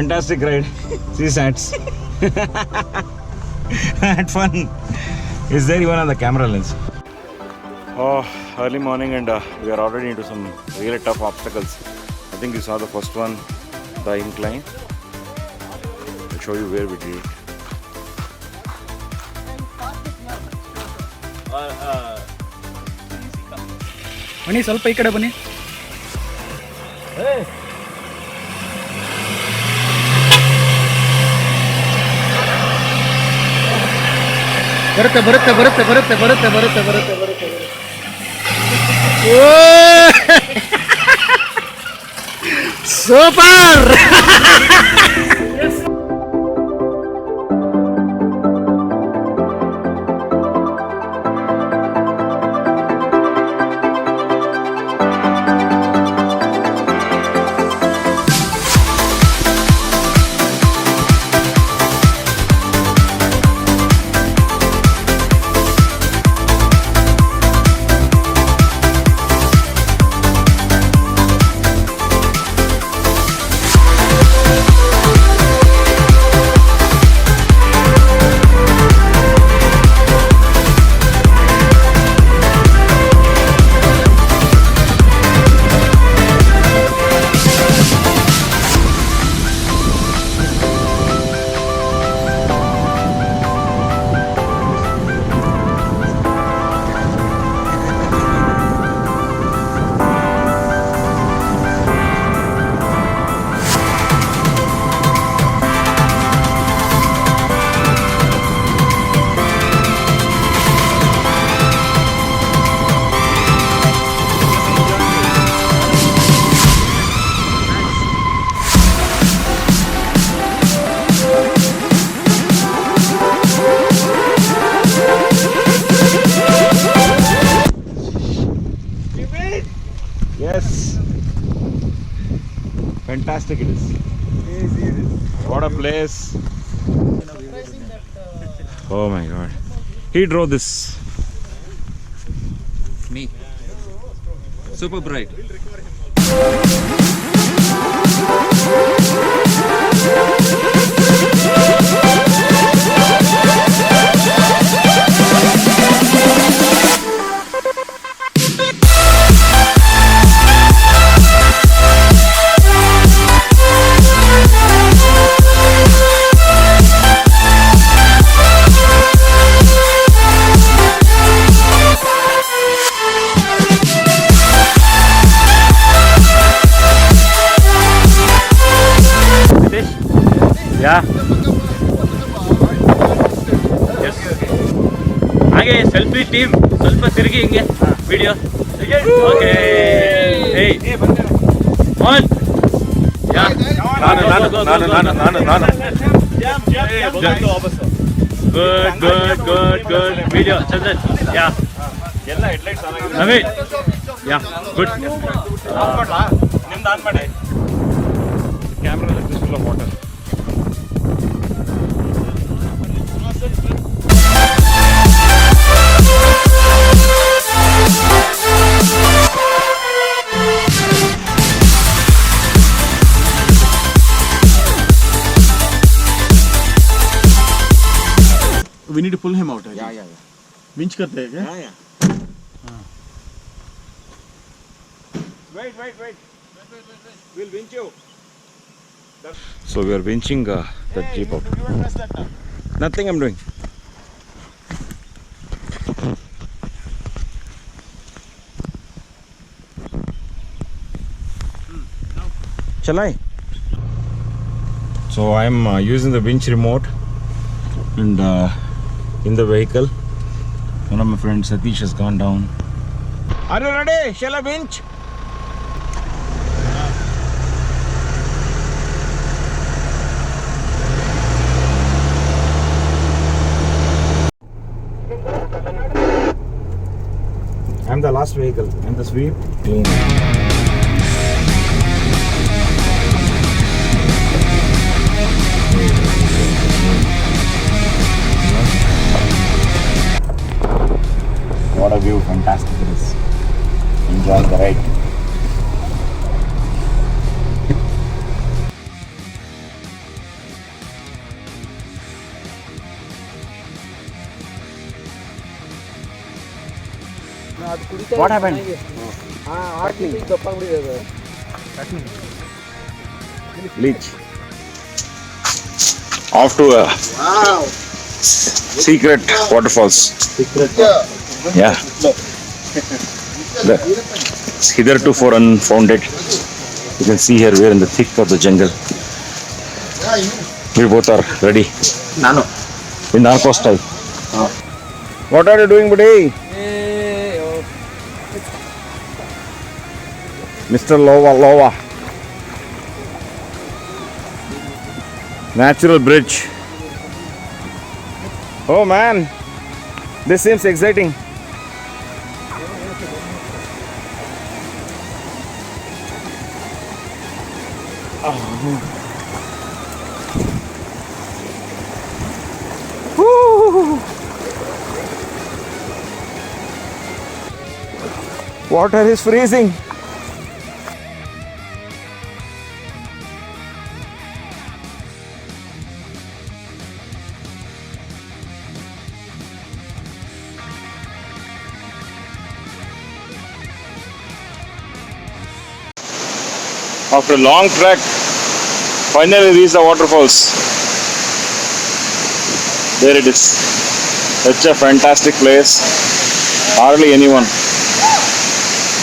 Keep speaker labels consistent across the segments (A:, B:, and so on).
A: fantastic ride. See sats. Had fun. Is there even on the camera lens? Oh, early morning and we are already into some really tough obstacles. I think you saw the first one, the incline. I'll show you where we did it.
B: ಬನ್ನಿ ಸ್ವಲ್ಪ ಈ ಕಡೆ ಬನ್ನಿ. ಬರುತ್ತೆ ಬರುತ್ತೆ ಬರುತ್ತೆ ಬರುತ್ತೆ ಬರುತ್ತೆ ಬರುತ್ತೆ ಬರುತ್ತೆ ಬರುತ್ತೆ super.
A: Yes. Fantastic it is. What a place. Oh my god. He drove this.
C: Me. Super bright.
A: Yeah. Yes. ಹಾಗೆ ಸೆಲ್ಫಿ ಟೀಮ್ ಸ್ವಲ್ಪ ತಿರುಗಿ ಹಿಂಗೆ ವಿಡಿಯೋ. ಓಕೆ. ಏಯ್ ಆನ್. ಯಾ ನಾನು ಗುಡ್ ವಿಡಿಯೋ ಚಂದನ್. ಯಾ ಎಲ್ಲ ಹೆಡ್ಲೈಟ್ಸ್ ಆನ್ ಆಗಿದೆ. ನವೀನ್. Yeah good. ನಿಮ್ದು on ಮಾಡಿ. Camera is full of water.
B: We need to pull him out.
C: Yeah.
B: Winch करते हैं क्या?
C: Yeah.
A: Wait. We'll winch you. So we are winching that jeep out. Nothing I'm doing. Shall I? So I'm using the winch remote and in the vehicle. One of my friends, Satish, has gone down. Are you ready? Shall I winch? I'm the last vehicle. I'm the sweep. What a view, fantastic it is. Enjoying the ride. What happened? Leech. Off to a secret waterfalls. Yeah. It's hitherto for unfounded. You can see here we're in the thick of the jungle. We both are ready.
B: Nano.
A: In narco style. What are you doing, buddy? Mr. Lova. Natural bridge. Oh man, this seems exciting. Woo. Water is freezing. After a long trek, finally reached the waterfalls. There it is. Such a fantastic place. Hardly anyone.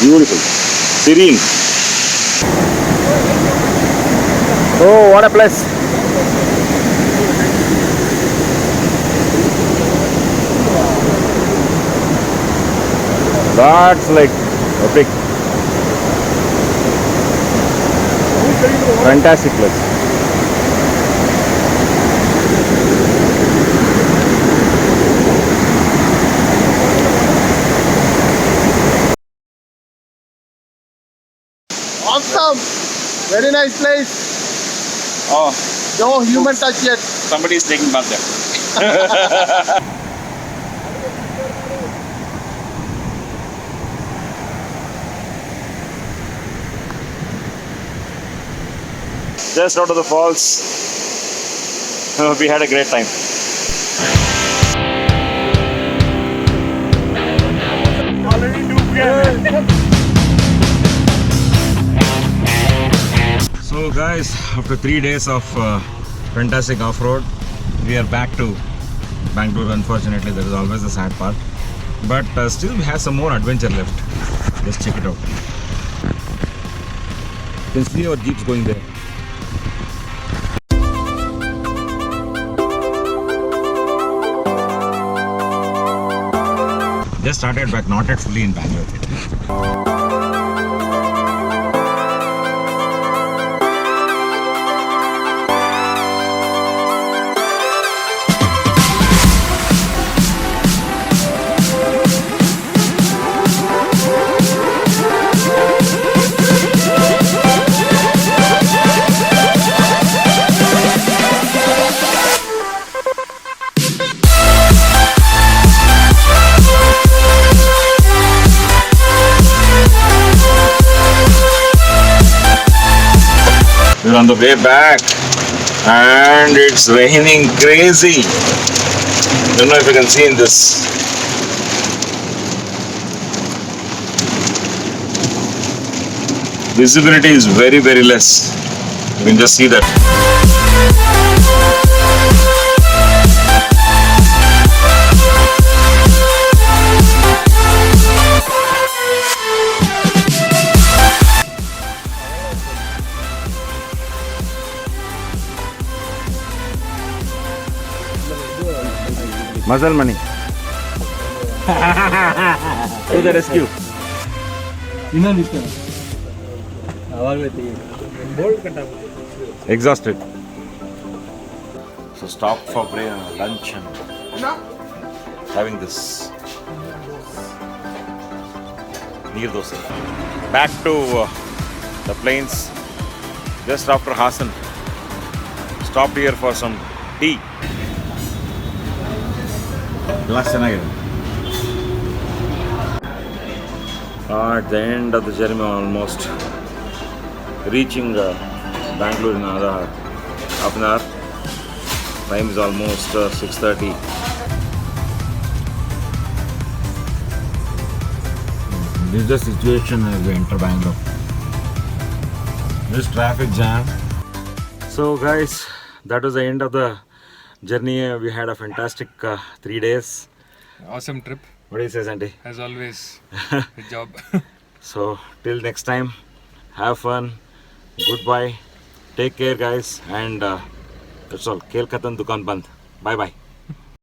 A: Beautiful. Serene. Oh, what a place. That's like epic. Fantastic place.
B: Awesome. Very nice place.
A: Oh,
B: No human touch yet.
A: somebody is taking bath there. Just out of the falls. We had a great time. So guys, after 3 days of fantastic off-road, we are back to Bangalore. Unfortunately, that is always the sad part. But still we have some more adventure left. Let's check it out. You can see our jeeps going there. Just started back, not yet fully in Bangalore. We're on the way back and it's raining crazy. Don't know if you can see in this. Visibility is very, very less. You can just see that. Muscle money. To the rescue. Exhausted. So stop for lunch and having this near dosa. Back to the plains just after Hassan. Stopped here for some tea. Glass ಚೆನ್ನಾಗಿದೆ. At the end of the journey, almost reaching Bangalore in another half an hour. Time is almost 6:30. this is the situation as we enter Bangalore. This traffic jam. So guys, that was the end of the journey. We had a fantastic 3 days.
C: Awesome trip,
A: What do you say, Santi?
C: as always. Good job.
A: So till next time, have fun. Goodbye. Take care, guys. And that's all. Kel Khatan Dukan Band. Bye bye.